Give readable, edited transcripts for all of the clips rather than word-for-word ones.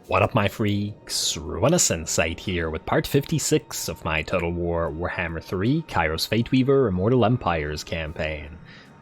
What up, my freaks? RuinusInsight here with part 56 of my Total Warhammer 3 Kairos Fateweaver Immortal Empires campaign.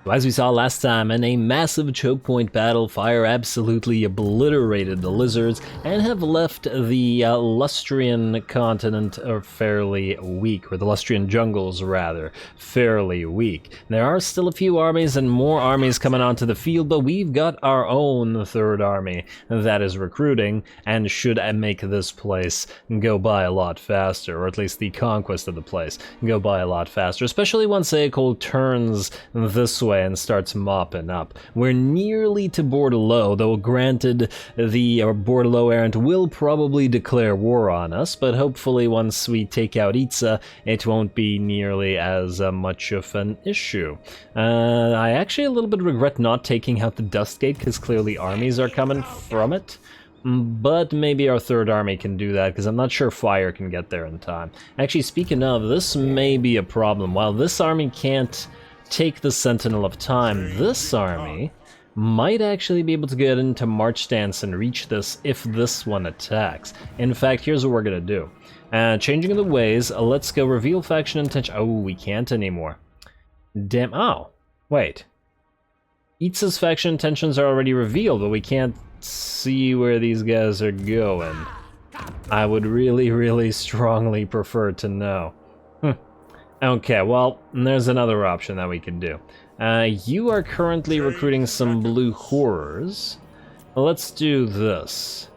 So as we saw last time, in a massive choke point battle, fire absolutely obliterated the lizards and have left the Lustrian continent fairly weak, or the Lustrian jungles rather, fairly weak. There are still a few armies and more armies coming onto the field, but we've got our own third army that is recruiting and should make this place go by a lot faster, or at least the conquest of the place go by a lot faster, especially once Aekul turns this way and starts mopping up. We're nearly to Bordelot, though granted the Bordelot errant will probably declare war on us, but hopefully once we take out Itza, it won't be nearly as much of an issue. I actually a little bit regret not taking out the Dustgate, because clearly armies are coming from it. But maybe our third army can do that, because I'm not sure fire can get there in time. Actually, speaking of, this may be a problem. While this army can't take the Sentinel of Time, this army might actually be able to get into March Stance and reach this if this one attacks. In fact, here's what we're gonna do. Changing the ways, let's go reveal faction intention. Oh, we can't anymore. Damn, oh, wait. Itza's faction intentions are already revealed, but we can't see where these guys are going. I would really strongly prefer to know. Okay, well, there's another option that we can do. You are currently recruiting some blue horrors. Let's do this.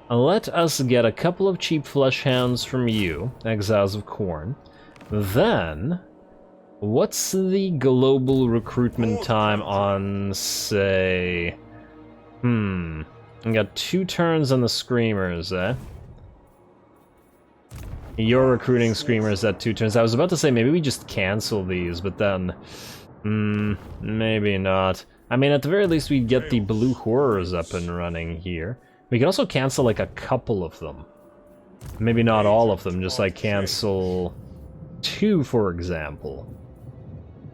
Let us get a couple of cheap flesh hounds from you, Exiles of Khorne. Then, what's the global recruitment time on, say... we got 2 turns on the Screamers, eh? You're recruiting Screamers at 2 turns. I was about to say maybe we just cancel these, but then... maybe not. I mean, at the very least we'd get the blue horrors up and running here. We can also cancel like a couple of them. Maybe not all of them, just like cancel 2, for example.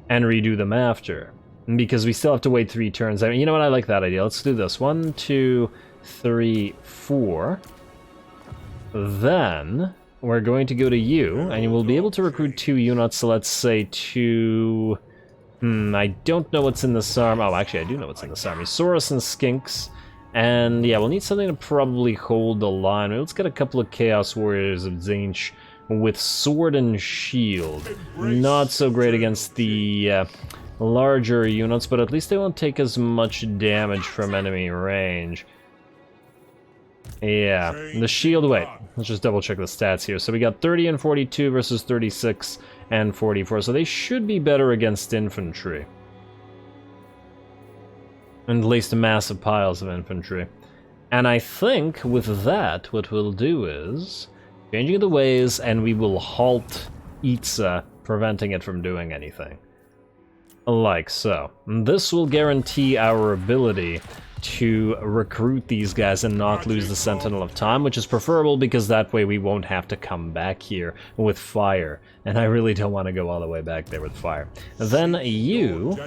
And redo them after. Because we still have to wait 3 turns. I mean, you know what, I like that idea. Let's do this. 1, 2, 3, 4. Then... we're going to go to you, and you will be able to recruit 2 units, so let's say 2... I don't know what's in this army. Oh, actually, I do know what's in this army. Saurus and Skinks. And yeah, we'll need something to probably hold the line. Let's get a couple of Chaos Warriors of Tzeentch with sword and shield. Not so great against the larger units, but at least they won't take as much damage from enemy range. Yeah, the shield, wait, let's just double check the stats here. So we got 30 and 42 versus 36 and 44, so they should be better against infantry. And at least massive piles of infantry. And I think with that, what we'll do is changing the ways, and we will halt Itza, preventing it from doing anything. Like so. This will guarantee our ability to recruit these guys and not lose the Sentinel of Time, which is preferable because that way we won't have to come back here with fire, and I really don't want to go all the way back there with fire. Then you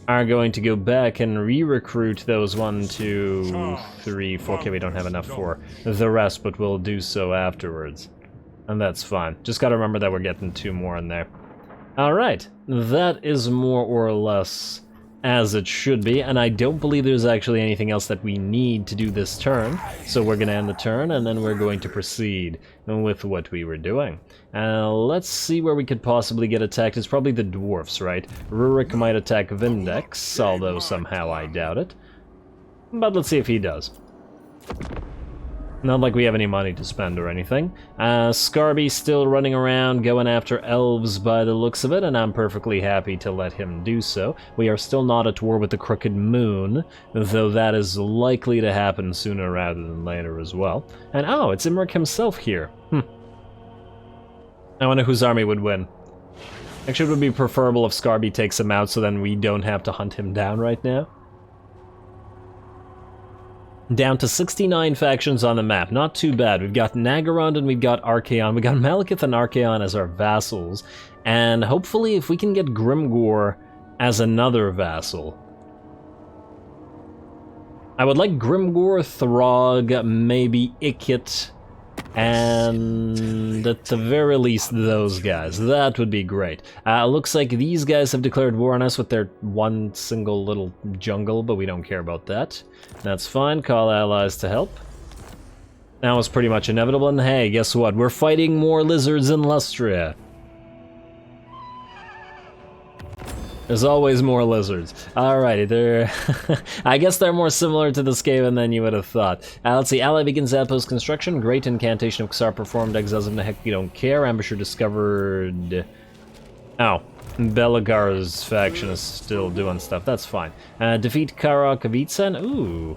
are going to go back and re-recruit those 1, 2, 3, 4, okay, we don't have enough for the rest, but we'll do so afterwards. And that's fine. Just gotta remember that we're getting 2 more in there. Alright, that is more or less as it should be, and I don't believe there's actually anything else that we need to do this turn, so we're going to end the turn, and then we're going to proceed with what we were doing. Let's see where we could possibly get attacked. It's probably the dwarfs, right? Rurik might attack Vindex, although somehow I doubt it. But let's see if he does. Not like we have any money to spend or anything. Scarby's still running around going after elves by the looks of it, and I'm perfectly happy to let him do so. We are still not at war with the Crooked Moon, though that is likely to happen sooner rather than later as well. And oh, it's Imric himself here. I wonder whose army would win. Actually, it would be preferable if Scarby takes him out, so then we don't have to hunt him down right now. Down to 69 factions on the map, not too bad. We've got Nagorond and we've got Archaon. We got Malekith and Archaon as our vassals, and hopefully if we can get Grimgor as another vassal, I would like Grimgor, Throg, maybe Ikit, and at the very least those guys. That would be great. Looks like these guys have declared war on us with their one single little jungle, but we don't care about that. That's fine, call allies to help. That was pretty much inevitable, and hey, guess what? We're fighting more lizards in Lustria. There's always more lizards. Alrighty, they're... I guess they're more similar to the Skaven than you would have thought. Let's see, ally begins outpost construction. Great incantation of Xar performed. Exiles of the heck, we don't care. Ambusher discovered... Oh, Belagar's faction is still doing stuff. That's fine. Defeat Kara Kavitsan. Ooh.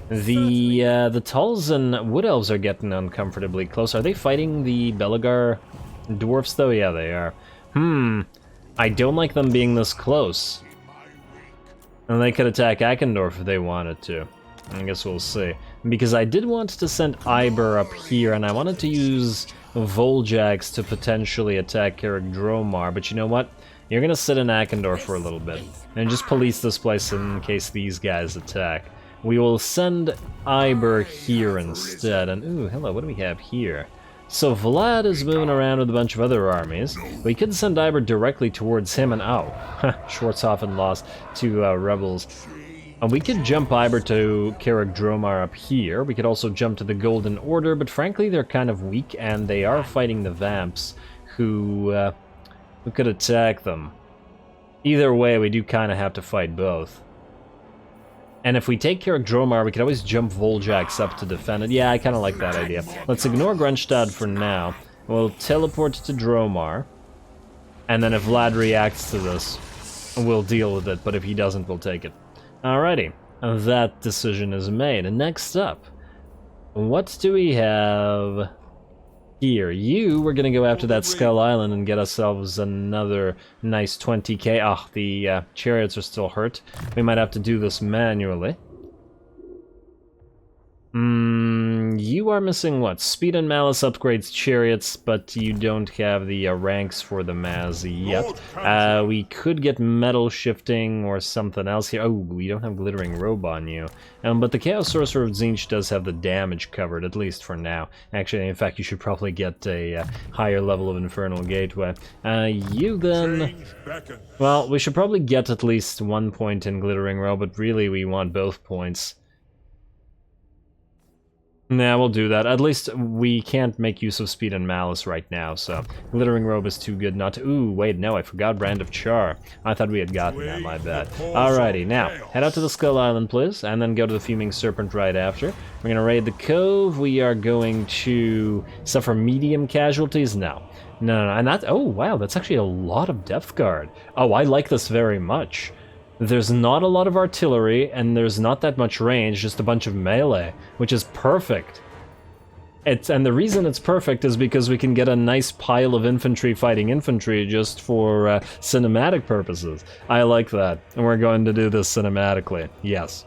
The Tulls and Wood Elves are getting uncomfortably close. Are they fighting the Belagar dwarfs, though? Yeah, they are. I don't like them being this close. And they could attack Akendorf if they wanted to. I guess we'll see. Because I did want to send Iber up here, and I wanted to use Voljax to potentially attack Karak Dromar, but you know what? You're gonna sit in Akendorf for a little bit, and just police this place in case these guys attack. We will send Iber here instead, and ooh, hello, what do we have here? So Vlad is moving around with a bunch of other armies. We could send Iber directly towards him, and oh, Schwarzhofen lost to rebels. And we could jump Iber to Karak Dromar up here. We could also jump to the Golden Order, but frankly they're kind of weak, and they are fighting the Vamps, who could attack them. Either way, we do kind of have to fight both. And if we take Karak Dromar, we could always jump Voljax up to defend it. Yeah, I kind of like that idea. Let's ignore Grunstad for now. We'll teleport to Dromar. And then if Vlad reacts to this, we'll deal with it. But if he doesn't, we'll take it. Alrighty. That decision is made. And next up, what do we have here? We're gonna go after that Skull Island and get ourselves another nice 20k. Ah, the chariots are still hurt. We might have to do this manually. You are missing what? Speed and Malice upgrades chariots, but you don't have the ranks for the Maz yet. We could get metal shifting or something else here. Oh, we don't have Glittering Robe on you. But the Chaos Sorcerer of Tzeentch does have the damage covered, at least for now. Actually, in fact, you should probably get a higher level of Infernal Gateway. You then... Well, we should probably get at least 1 point in Glittering Robe, but really we want both points. Nah, we'll do that. At least we can't make use of Speed and Malice right now, so Glittering Robe is too good not to... Ooh, wait, no, I forgot Brand of Char. I thought we had gotten that, my bad. Alrighty, now, head out to the Skull Island, please, and then go to the Fuming Serpent right after. We're gonna raid the Cove. We are going to suffer medium casualties? No, and that... Oh, wow, that's actually a lot of Depth Guard. Oh, I like this very much. There's not a lot of artillery, and there's not that much range, just a bunch of melee, which is perfect. And the reason it's perfect is because we can get a nice pile of infantry fighting infantry just for cinematic purposes. I like that, and we're going to do this cinematically, yes.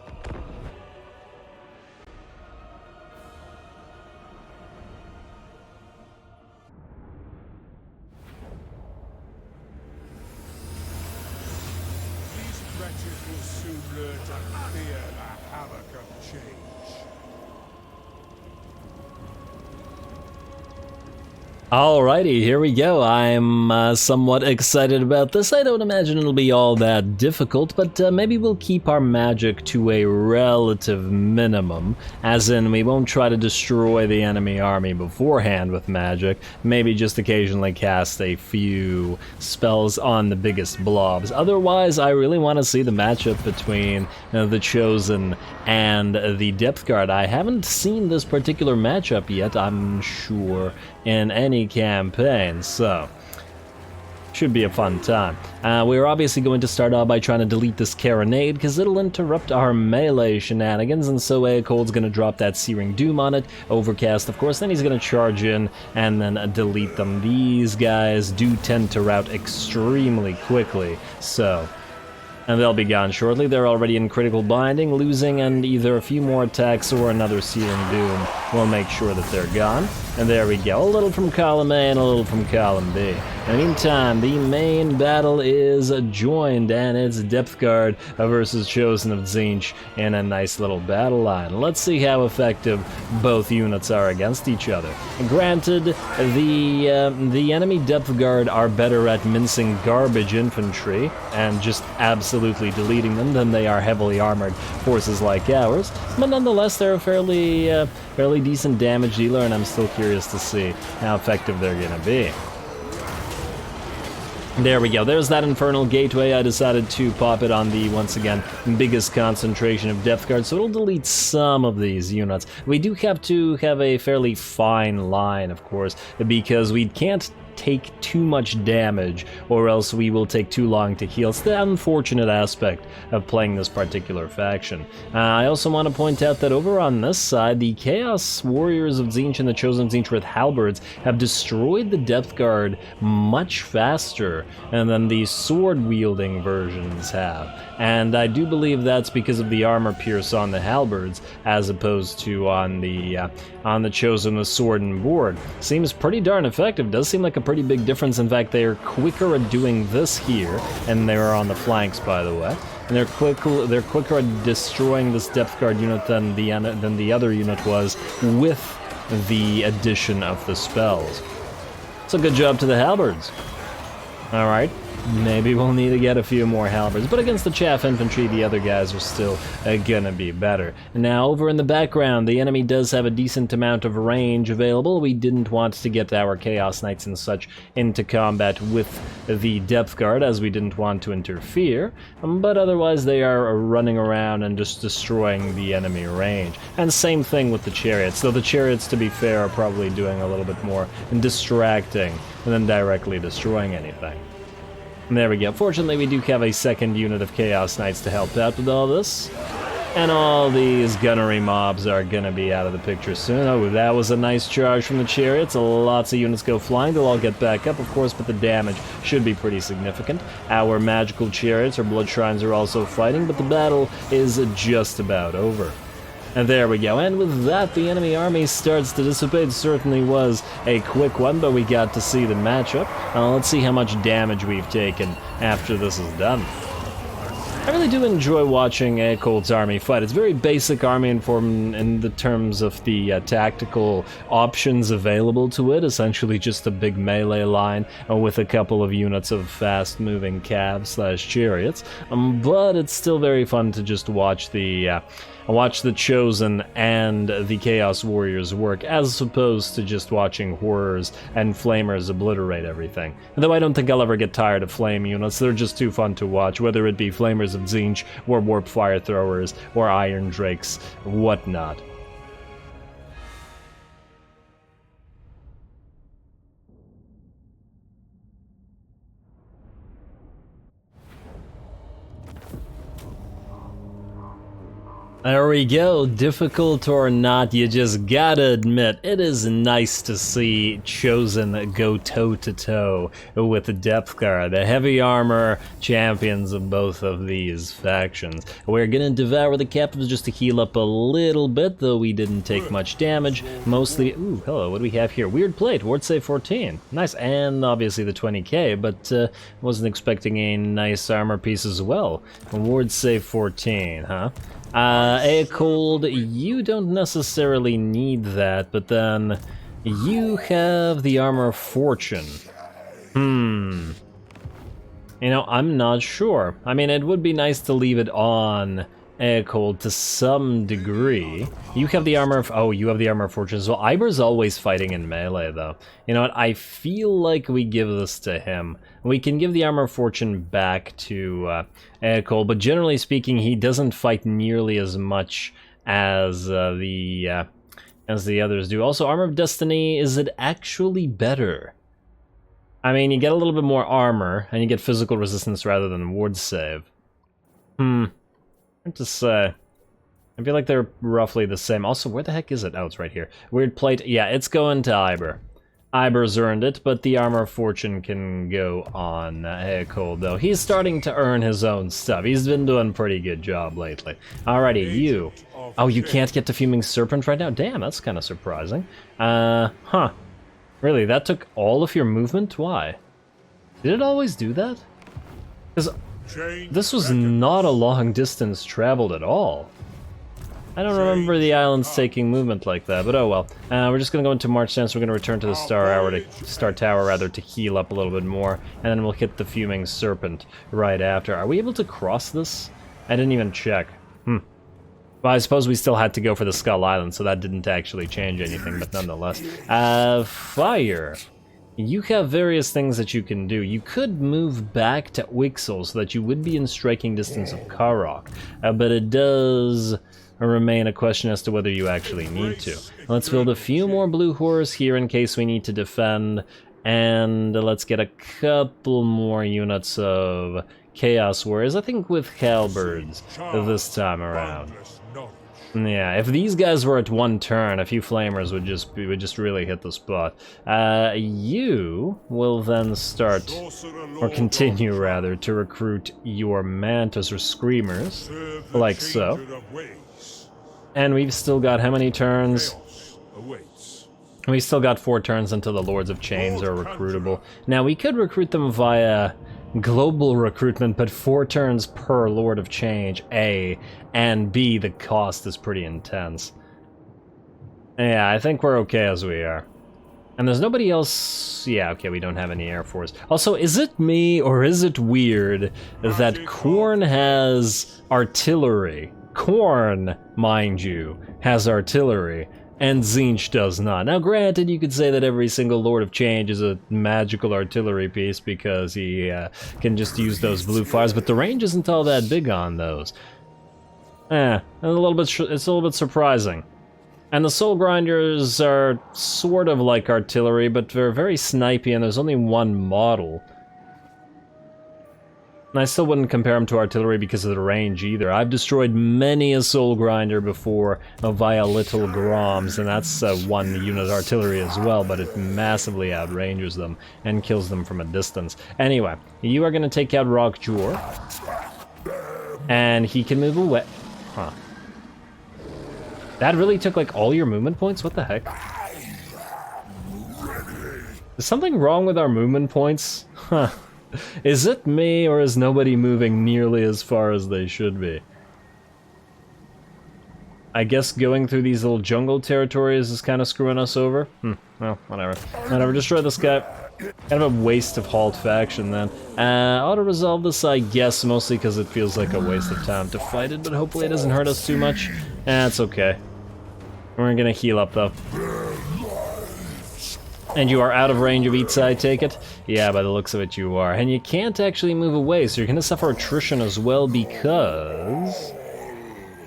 Alrighty, here we go. I'm somewhat excited about this. I don't imagine it'll be all that difficult, but maybe we'll keep our magic to a relative minimum, as in we won't try to destroy the enemy army beforehand with magic, maybe just occasionally cast a few spells on the biggest blobs. Otherwise, I really want to see the matchup between the Chosen and the Depth Guard. I haven't seen this particular matchup yet, I'm sure, in any campaign, so should be a fun time. We're obviously going to start out by trying to delete this Carronade, because it'll interrupt our melee shenanigans, and so Aecold's going to drop that Searing Doom on it, Overcast of course, then he's going to charge in and then delete them. These guys do tend to rout extremely quickly, so... And they'll be gone shortly. They're already in critical binding, losing, and either a few more attacks or another Searing Doom will make sure that they're gone. And there we go, a little from column A and a little from column B. In the meantime, the main battle is joined, and it's Depth Guard versus Chosen of Tzeentch in a nice little battle line. Let's see how effective both units are against each other. Granted, the enemy Depth Guard are better at mincing garbage infantry and just absolutely deleting them than they are heavily armored forces like ours, but nonetheless they're a fairly decent damage dealer, and I'm still curious to see how effective they're gonna be. There we go, there's that Infernal Gateway. I decided to pop it on the, once again, biggest concentration of Depth Guard, so it'll delete some of these units. We do have to have a fairly fine line, of course, because we can't take too much damage, or else we will take too long to heal. It's the unfortunate aspect of playing this particular faction. I also want to point out that over on this side, the Chaos Warriors of Tzeentch and the Chosen of Tzeentch with halberds have destroyed the Depth Guard much faster than the sword-wielding versions have. And I do believe that's because of the armor pierce on the halberds, as opposed to on the Chosen with sword and board. Seems pretty darn effective. Does seem like a pretty big difference. In fact, they are quicker at doing this here, and they're on the flanks, by the way. And they're quicker at destroying this Depth Guard unit than the other unit was with the addition of the spells. So good job to the halberds. All right. Maybe we'll need to get a few more halberds, but against the chaff infantry, the other guys are still gonna be better. Now, over in the background, the enemy does have a decent amount of range available. We didn't want to get our Chaos Knights and such into combat with the Depth Guard, as we didn't want to interfere, but otherwise they are running around and just destroying the enemy range. And same thing with the chariots, though the chariots, to be fair, are probably doing a little bit more distracting than directly destroying anything. There we go. Fortunately, we do have a second unit of Chaos Knights to help out with all this. And all these gunnery mobs are gonna be out of the picture soon. Oh, that was a nice charge from the chariots. Lots of units go flying. They'll all get back up, of course, but the damage should be pretty significant. Our magical chariots, or blood shrines, are also fighting, but the battle is just about over. And there we go, and with that, the enemy army starts to dissipate. Certainly was a quick one, but we got to see the matchup. Let's see how much damage we've taken after this is done. I really do enjoy watching Ecold's army fight. It's very basic army in the terms of the tactical options available to it. Essentially just a big melee line with a couple of units of fast-moving cavs/chariots. But it's still very fun to just watch the Chosen and the Chaos Warriors work, as opposed to just watching Horrors and Flamers obliterate everything. Though I don't think I'll ever get tired of Flame units. They're just too fun to watch, whether it be Flamers of Tzeentch, or Warp Fire Throwers, or Iron Drakes, whatnot. There we go, difficult or not, you just gotta admit, it is nice to see Chosen go toe-to-toe with the Depth Guard, the heavy armor champions of both of these factions. We're gonna devour the captives just to heal up a little bit, though we didn't take much damage, mostly... Ooh, hello, what do we have here? Weird plate, ward save 14. Nice, and obviously the 20k, but wasn't expecting a nice armor piece as well. Ward save 14, huh? Ecold, you don't necessarily need that, but then you have the Armor of Fortune. You know, I'm not sure. I mean, it would be nice to leave it on Ecold to some degree. You have the Armor of... Oh, you have the Armor of Fortune as well. Iber's always fighting in melee, though. You know what? I feel like we give this to him. We can give the Armor of Fortune back to Ecold, but generally speaking, he doesn't fight nearly as much as the others do. Also, Armor of Destiny, is it actually better? I mean, you get a little bit more armor, and you get physical resistance rather than ward save. Hard to say. I feel like they're roughly the same. Also, where the heck is it? Oh, it's right here. Weird plate. Yeah, it's going to Iber. Iber's earned it, but the Armor of Fortune can go on Cold, though. He's starting to earn his own stuff. He's been doing a pretty good job lately. Alrighty, you. Oh, you can't get to Fuming Serpent right now? Damn, that's kind of surprising. Huh. Really, that took all of your movement? Why? Did it always do that? Because this was not a long distance traveled at all. I don't remember the islands taking movement like that, but oh well. We're just gonna go into March Dance. We're gonna return to the Star Tower to heal up a little bit more, and then we'll hit the Fuming Serpent right after. Are we able to cross this? I didn't even check. Well, I suppose we still had to go for the Skull Island, so that didn't actually change anything, but nonetheless. Fire. You have various things that you can do. You could move back to Wixel so that you would be in striking distance of Karok, but it does remain a question as to whether you actually need to. Let's build a few more blue horrors here in case we need to defend, and let's get a couple more units of Chaos Warriors, I think with Halberds this time around. Yeah, if these guys were at one turn, a few Flamers would just really hit the spot. You will then start, or continue rather, to recruit your Mantas or Screamers, like so. And we've still got how many turns? We still got 4 turns until the Lords of Chains are recruitable. Now, we could recruit them via global recruitment, but 4 turns per Lord of Change, A, and B, the cost is pretty intense. Yeah, I think we're okay as we are. And there's nobody else... Yeah, okay, we don't have any Air Force. Also, is it me, or is it weird that Khorne has artillery? Khorne, mind you, has artillery, and Tzeentch does not. Now granted, you could say that every single Lord of Change is a magical artillery piece because he can just use those blue fires, but the range isn't all that big on those. It's a little bit surprising. And the Soul Grinders are sort of like artillery, but they're very snipey, and there's only one model. And I still wouldn't compare them to artillery because of the range either. I've destroyed many a Soul Grinder before via Little Groms, and that's one unit artillery as well, but it massively outranges them and kills them from a distance. Anyway, you are going to take out Rockjaw, and he can move away. Huh. That really took like all your movement points? What the heck? Is something wrong with our movement points? Huh. Is it me, or is nobody moving nearly as far as they should be? I guess going through these little jungle territories is kind of screwing us over. Well, whatever. Whatever, destroy this guy. Kind of a waste of halt faction then. Auto-resolve this, I guess, mostly because it feels like a waste of time to fight it, but hopefully it doesn't hurt us too much. It's okay. We're gonna heal up, though. And you are out of range of each side, take it? Yeah, by the looks of it you are. And you can't actually move away, so you're gonna suffer attrition as well because...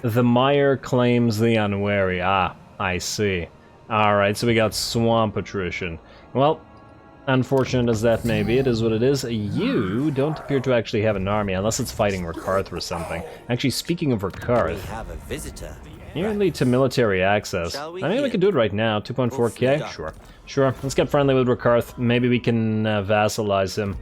the Mire claims the unwary. Ah, I see. Alright, so we got swamp attrition. Well, unfortunate as that may be, it is what it is. You don't appear to actually have an army, unless it's fighting Rakarth or something. Actually, speaking of Rakarth... We have a visitor. Nearly to military access. I mean, we could do it right now. 2.4k? Sure. Sure. Let's get friendly with Rakarth. Maybe we can vassalize him.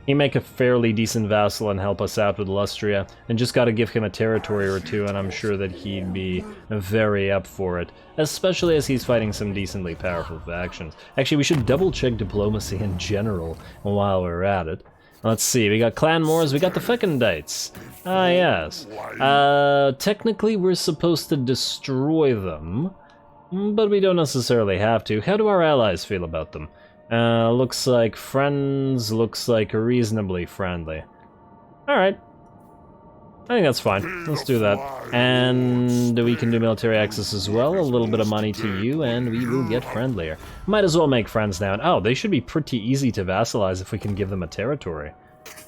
He make a fairly decent vassal and help us out with Lustria. And just gotta give him a territory or two, and I'm sure that he'd be very up for it. Especially as he's fighting some decently powerful factions. Actually, we should double-check diplomacy in general while we're at it. Let's see, we got Clan Moors, we got the Fecondites. Ah, yes. Technically we're supposed to destroy them, but we don't necessarily have to. How do our allies feel about them? Looks like friends, looks like reasonably friendly. Alright. I think that's fine. Let's do that. And we can do military access as well. A little bit of money to you, and we will get friendlier. Might as well make friends now. Oh, they should be pretty easy to vassalize if we can give them a territory.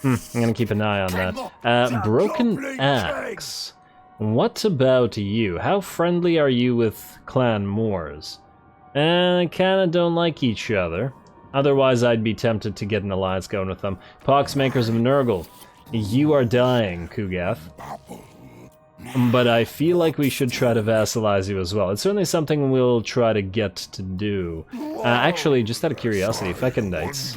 I'm gonna keep an eye on that. Broken Axe. What about you? How friendly are you with Clan Moors? Kinda don't like each other. Otherwise, I'd be tempted to get an alliance going with them. Poxmakers of Nurgle. You are dying, Kugath. But I feel like we should try to vassalize you as well. It's certainly something we'll try to get to do. Actually, just out of curiosity, Fecondites.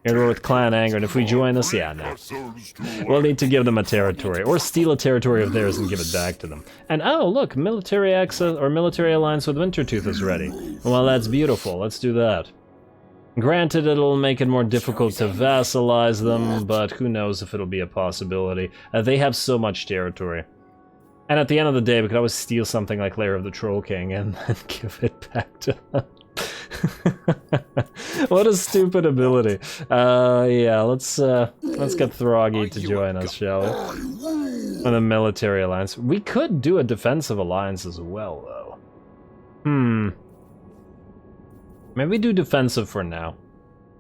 You're with clan anger, and if we join this, yeah, no. We'll need to give them a territory, or steal a territory of theirs and give it back to them. And oh, look, military access, or military alliance with Wintertooth is ready. Well, that's beautiful, let's do that. Granted, it'll make it more difficult to vassalize them, but who knows if it'll be a possibility. They have so much territory. And at the end of the day, we could always steal something like Lair of the Troll King and then give it back to them. What a stupid ability. Yeah, let's get Throggy to join us, shall we? On a military alliance. We could do a defensive alliance as well, though. Maybe do defensive for now.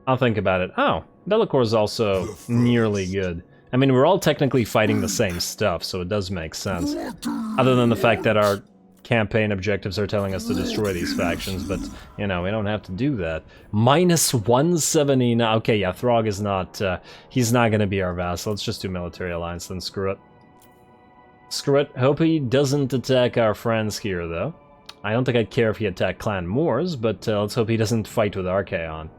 I'll think about it. Oh, Be'lakor is also nearly good. I mean, we're all technically fighting the same stuff, so it does make sense. Other than the fact that our campaign objectives are telling us to destroy these factions, but, you know, we don't have to do that. Minus 170 now. Okay, yeah, Throg is not, he's not gonna be our vassal. Let's just do military alliance, then screw it. Screw it. Hope he doesn't attack our friends here, though. I don't think I'd care if he attacked Clan Moors, but let's hope he doesn't fight with Archaon.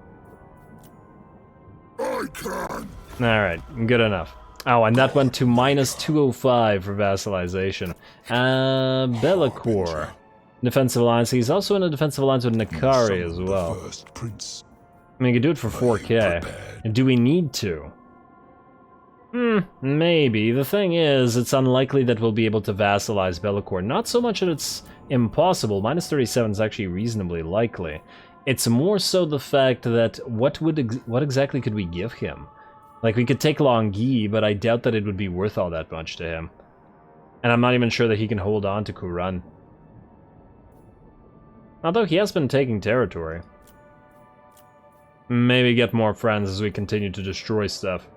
Alright, good enough. Oh, and that went to minus 205 for vassalization. Be'lakor. Defensive alliance. He's also in a defensive alliance with Nakari as well. I mean, you could do it for 4k. And do we need to? Maybe. The thing is, it's unlikely that we'll be able to vassalize Be'lakor. Not so much that it's impossible. Minus 37 is actually reasonably likely. It's more so the fact that what exactly could we give him? Like, we could take Longyi, but I doubt that it would be worth all that much to him. And I'm not even sure that he can hold on to Kuran. Although he has been taking territory. Maybe get more friends as we continue to destroy stuff.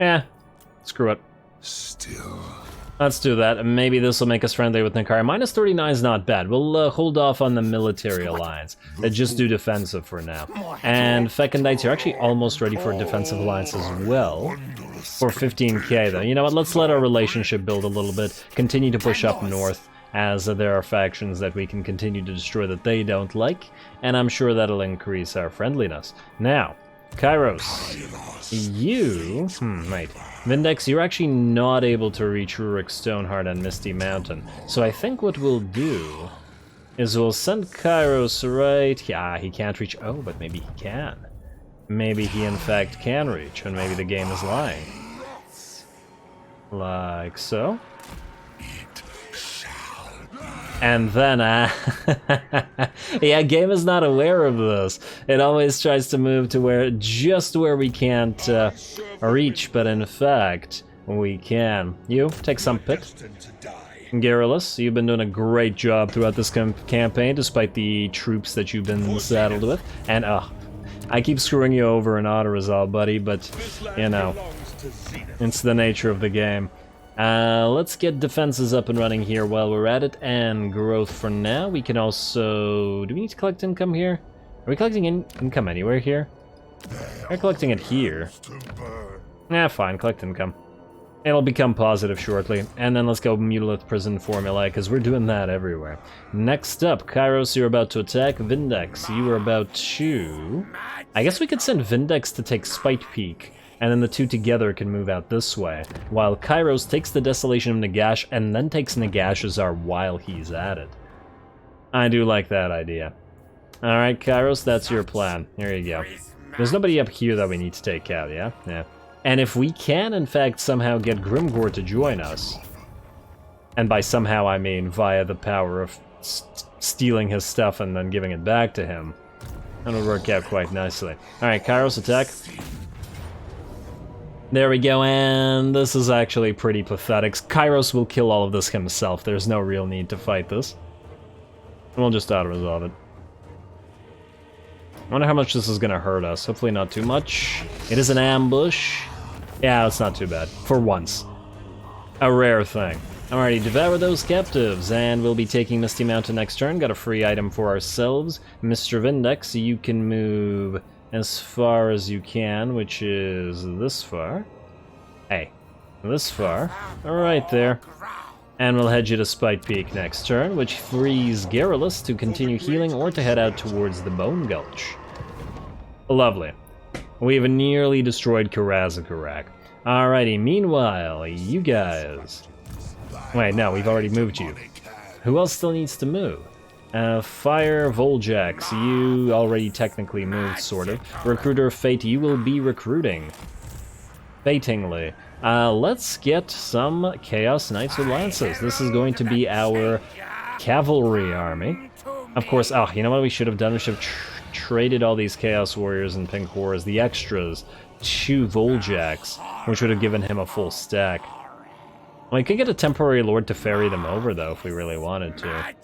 Yeah, screw it. Still. Let's do that, and maybe this will make us friendly with Nakari. Minus 39 is not bad. We'll hold off on the military alliance. Just do defensive for now. And Fecondites, you're actually almost ready for a defensive alliance as well. For 15k, though. You know what, let's let our relationship build a little bit. Continue to push up north, as there are factions that we can continue to destroy that they don't like. And I'm sure that'll increase our friendliness. Now, Kairos, you... wait. Vindex, you're actually not able to reach Rurik Stoneheart and Misty Mountain. So I think what we'll do is we'll send Kairos right... Yeah, he can't reach... Oh, but maybe he can. Maybe he in fact can reach, and maybe the game is lying. Like so. And then, yeah, game is not aware of this. It always tries to move to just where we can't reach, but in fact, we can. You, take some pit. Garrulus, you've been doing a great job throughout this campaign, despite the troops that you've been saddled with. And, I keep screwing you over in auto-resolve, buddy, but, you know, it's the nature of the game. Let's get defenses up and running here while we're at it, and growth for now. We can also... Do we need to collect income here? Are we collecting income anywhere here? We're collecting it here. Nah, fine, collect income. It'll become positive shortly. And then let's go Mutalith Prison Formula, because we're doing that everywhere. Next up, Kairos, you're about to attack. Vindex, you are about to... I guess we could send Vindex to take Spite Peak. And then the two together can move out this way, while Kairos takes the Desolation of Nagash and then takes Nagashazar while he's at it. I do like that idea. Alright, Kairos, that's your plan. Here you go. There's nobody up here that we need to take out, yeah? Yeah. And if we can, in fact, somehow get Grimgor to join us, and by somehow I mean via the power of stealing his stuff and then giving it back to him, that'll work out quite nicely. Alright, Kairos, attack. There we go, and this is actually pretty pathetic. Kairos will kill all of this himself. There's no real need to fight this. We'll just auto-resolve it. I wonder how much this is gonna hurt us. Hopefully not too much. It is an ambush. Yeah, it's not too bad. For once. A rare thing. Alrighty, devour those captives, and we'll be taking Misty Mountain next turn. Got a free item for ourselves. Mr. Vindex, you can move as far as you can, which is this far. Hey, this far. Right there. And we'll head you to Spite Peak next turn, which frees Garrulus to continue healing or to head out towards the Bone Gulch. Lovely. We've nearly destroyed Karazakarak. Alrighty, meanwhile, you guys... Wait, no, we've already moved you. Who else still needs to move? Fire Voljax, you already technically moved, sort of. Recruiter of Fate, you will be recruiting. Fatingly. Let's get some Chaos Knights with Lances. This is going to be our cavalry army. Of course, oh, you know what we should have done? We should have traded all these Chaos Warriors and Pink Horrors, the extras, to Voljax, which would have given him a full stack. We could get a temporary lord to ferry them over, though, if we really wanted to.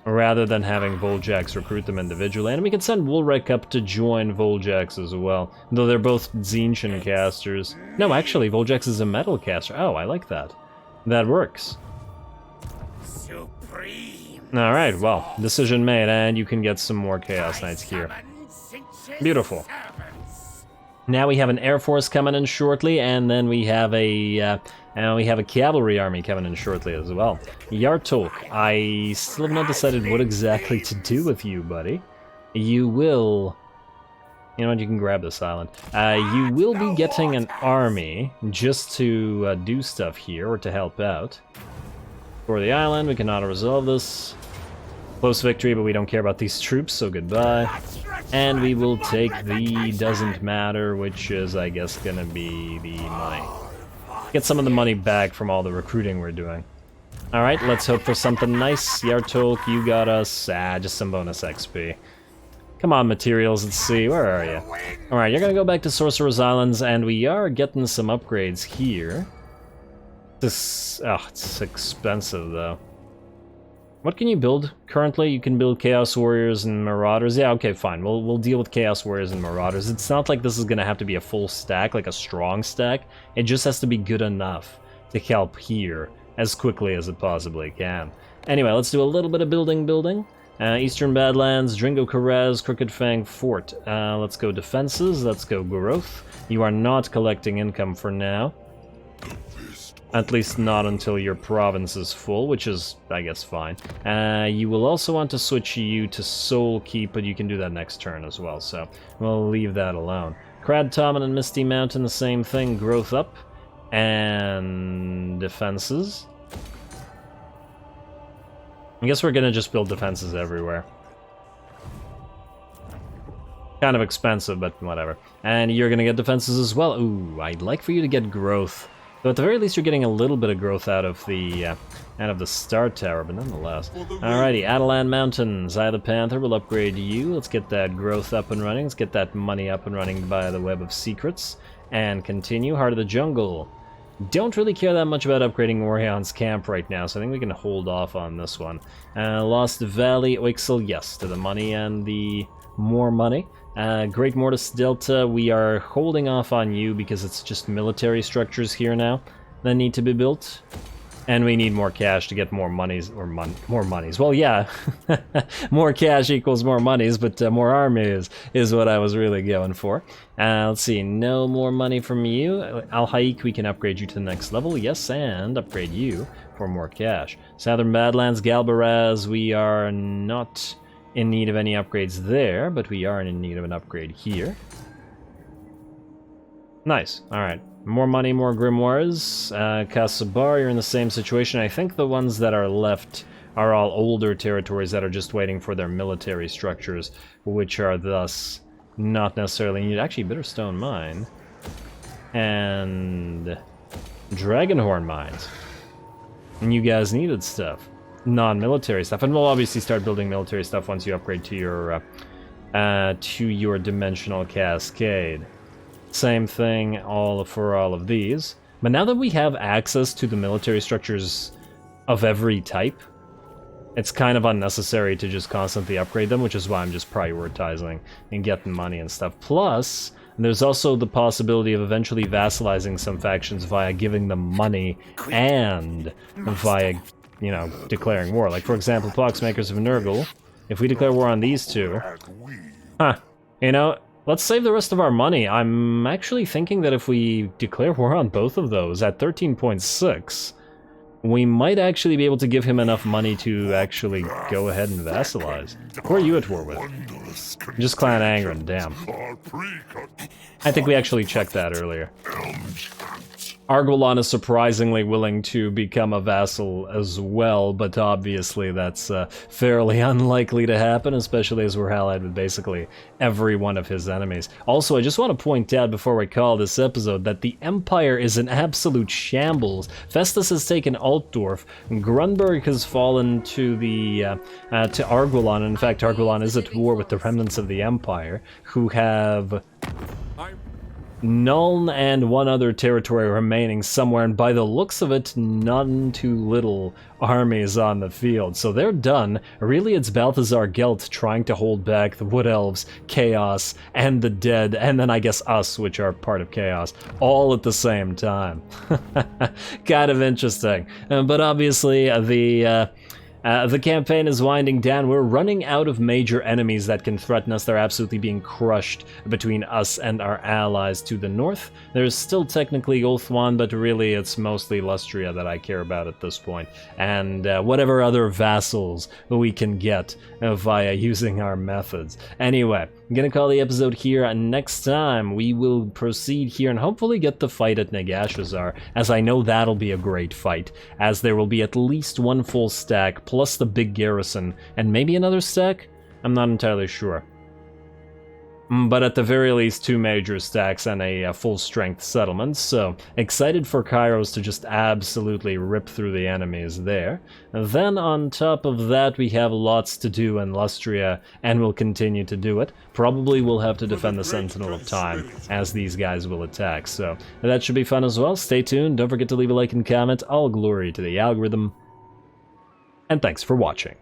Rather than having Voljax recruit them individually. And we could send Woolrek up to join Voljax as well. Though they're both Tzeentch casters. No, actually, Voljax is a metal caster. Oh, I like that. That works. Alright, well, decision made, and you can get some more Chaos Knights here. Beautiful. Now we have an Air Force coming in shortly, and then we have a cavalry army coming in shortly as well. Yartolk, I still have not decided what exactly to do with you, buddy. You will... You know what, you can grab this island. You will be getting an army just to do stuff here, or to help out. For the island, we can auto-resolve this. Close victory, but we don't care about these troops, so goodbye. And we will take the doesn't matter, which is, I guess, gonna be the money. Get some of the money back from all the recruiting we're doing. Alright, let's hope for something nice. Yartolk, you got us. Just some bonus XP. Come on, materials, let's see. Where are you? Alright, you're gonna go back to Sorcerer's Islands, and we are getting some upgrades here. This... oh, it's expensive, though. What can you build currently? You can build Chaos Warriors and Marauders. Yeah, okay, fine. We'll deal with Chaos Warriors and Marauders. It's not like this is gonna have to be a full stack, like a strong stack. It just has to be good enough to help here as quickly as it possibly can. Anyway, let's do a little bit of building. Eastern Badlands, Dringo Karaz, Crooked Fang Fort. Let's go defenses, let's go growth. You are not collecting income for now. At least not until your province is full, which is, I guess, fine. You will also want to switch you to Soul Keep, but you can do that next turn as well, so we'll leave that alone. Crad Tommen and Misty Mountain, the same thing, growth up, and defenses. I guess we're gonna just build defenses everywhere. Kind of expensive, but whatever. And you're gonna get defenses as well. Ooh, I'd like for you to get growth. So at the very least, you're getting a little bit of growth out of the Star Tower, but nonetheless. Alrighty, Adelan Mountains. Eye of the Panther will upgrade you. Let's get that growth up and running. Let's get that money up and running by the Web of Secrets. And continue. Heart of the Jungle. Don't really care that much about upgrading Orion's camp right now, so I think we can hold off on this one. Lost Valley, Oixel, yes, to the money and the more money. Great Mortis Delta, we are holding off on you because it's just military structures here now that need to be built. And we need more cash to get more monies, or more monies. Well, yeah, more cash equals more monies, but more armies is what I was really going for. Let's see, no more money from you. Al-Haik, we can upgrade you to the next level, yes, and upgrade you for more cash. Southern Badlands, Galbaraz, we are not in need of any upgrades there, but we are in need of an upgrade here. Nice, alright. More money, more grimoires. Kasabar, you're in the same situation. I think the ones that are left are all older territories that are just waiting for their military structures, which are thus not necessarily needed. Actually, Bitterstone Mine. And Dragonhorn Mines. And you guys needed stuff. Non-military stuff, and we'll obviously start building military stuff once you upgrade to your Dimensional Cascade. Same thing for all of these. But now that we have access to the military structures of every type, it's kind of unnecessary to just constantly upgrade them, which is why I'm just prioritizing and getting money and stuff. Plus, there's also the possibility of eventually vassalizing some factions via giving them money and via, you know, declaring war. Like, for example, Poxmakers of Nurgle. If we declare war on these two... you know, let's save the rest of our money. I'm actually thinking that if we declare war on both of those at 13.6, we might actually be able to give him enough money to actually go ahead and vassalize. Who are you at war with? Just Clan Angren, damn. I think we actually checked that earlier. Argolon is surprisingly willing to become a vassal as well, but obviously that's fairly unlikely to happen, especially as we're allied with basically every one of his enemies. Also, I just want to point out before we call this episode that the Empire is an absolute shambles. Festus has taken Altdorf, Grunberg has fallen to the to Argolon. In fact, Argolon is at war with the remnants of the Empire, who have Nuln and one other territory remaining somewhere, and by the looks of it, none too little armies on the field. So they're done. Really, it's Balthazar Gelt trying to hold back the Wood Elves, Chaos, and the Dead, and then I guess us, which are part of Chaos, all at the same time. Kind of interesting. But obviously, the campaign is winding down. We're running out of major enemies that can threaten us. They're absolutely being crushed between us and our allies to the north. There's still technically Ulthuan, but really it's mostly Lustria that I care about at this point. And whatever other vassals we can get via using our methods. Anyway, I'm gonna call the episode here, and next time we will proceed here and hopefully get the fight at Negashazar, as I know that'll be a great fight, as there will be at least one full stack plus the big garrison, and maybe another stack? I'm not entirely sure. But at the very least, 2 major stacks and a full-strength settlement, so excited for Kairos to just absolutely rip through the enemies there. Then on top of that, we have lots to do in Lustria, and we'll continue to do it. Probably we'll have to defend the Sentinel of Time, as these guys will attack, so that should be fun as well. Stay tuned, don't forget to leave a like and comment. All glory to the algorithm, and thanks for watching.